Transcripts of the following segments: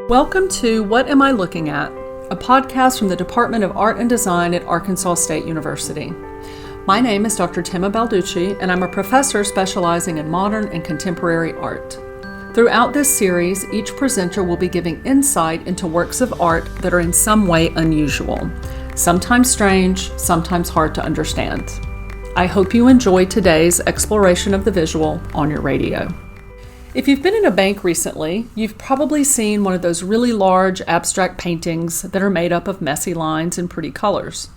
Welcome to What Am I Looking At? A podcast from the Department of Art and Design at Arkansas State University. My name is Dr. Tima Balducci, and I'm a professor specializing in modern and contemporary art. Throughout this series, each presenter will be giving insight into works of art that are in some way unusual, sometimes strange, sometimes hard to understand. I hope you enjoy today's exploration of the visual on your radio. If you've been in a bank recently, you've probably seen one of those really large abstract paintings that are made up of messy lines and pretty colors.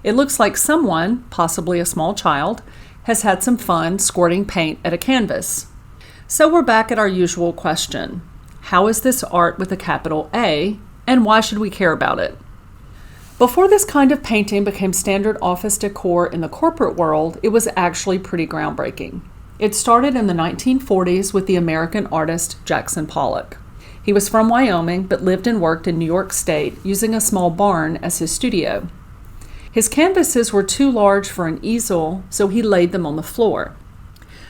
It looks like someone, possibly a small child, has had some fun squirting paint at a canvas. So we're back at our usual question. How is this art with a capital A, and why should we care about it? Before this kind of painting became standard office decor in the corporate world, it was actually pretty groundbreaking. It started in the 1940s with the American artist Jackson Pollock. He was from Wyoming but lived and worked in New York State using a small barn as his studio. His canvases were too large for an easel, so he laid them on the floor.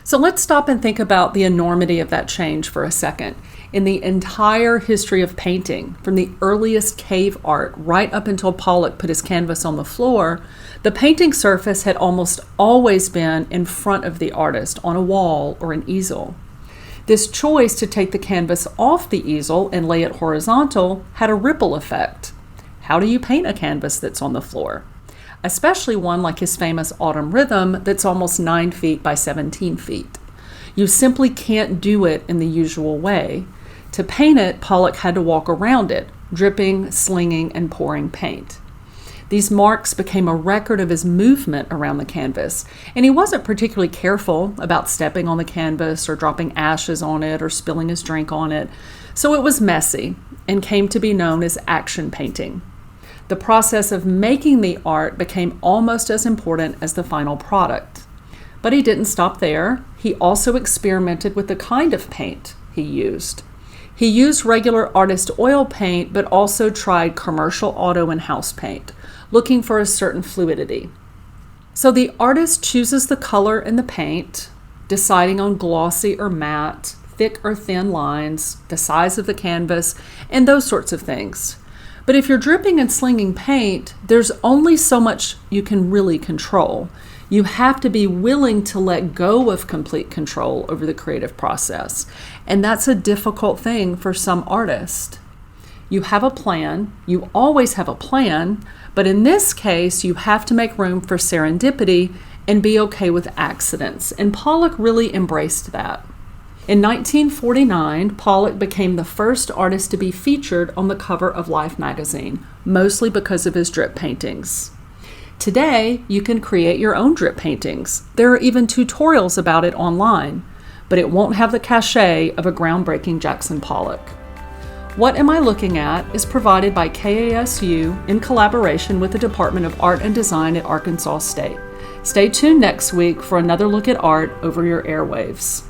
So let's stop and think about the enormity of that change for a second. In the entire history of painting, from the earliest cave art right up until Pollock put his canvas on the floor, the painting surface had almost always been in front of the artist on a wall or an easel. This choice to take the canvas off the easel and lay it horizontal had a ripple effect. How do you paint a canvas that's on the floor? Especially one like his famous Autumn Rhythm that's almost 9 feet by 17 feet. You simply can't do it in the usual way. To paint it, Pollock had to walk around it, dripping, slinging, and pouring paint. These marks became a record of his movement around the canvas, and he wasn't particularly careful about stepping on the canvas or dropping ashes on it or spilling his drink on it, so it was messy and came to be known as action painting. The process of making the art became almost as important as the final product. But he didn't stop there. He also experimented with the kind of paint he used. He used regular artist oil paint, but also tried commercial auto and house paint, looking for a certain fluidity. So the artist chooses the color in the paint, deciding on glossy or matte, thick or thin lines, the size of the canvas, and those sorts of things. But if you're dripping and slinging paint, there's only so much you can really control. You have to be willing to let go of complete control over the creative process. And that's a difficult thing for some artists. You have a plan, you always have a plan, but in this case, you have to make room for serendipity and be okay with accidents. And Pollock really embraced that. In 1949, Pollock became the first artist to be featured on the cover of Life magazine, mostly because of his drip paintings. Today, you can create your own drip paintings. There are even tutorials about it online, but it won't have the cachet of a groundbreaking Jackson Pollock. What Am I Looking At is provided by KASU in collaboration with the Department of Art and Design at Arkansas State. Stay tuned next week for another look at art over your airwaves.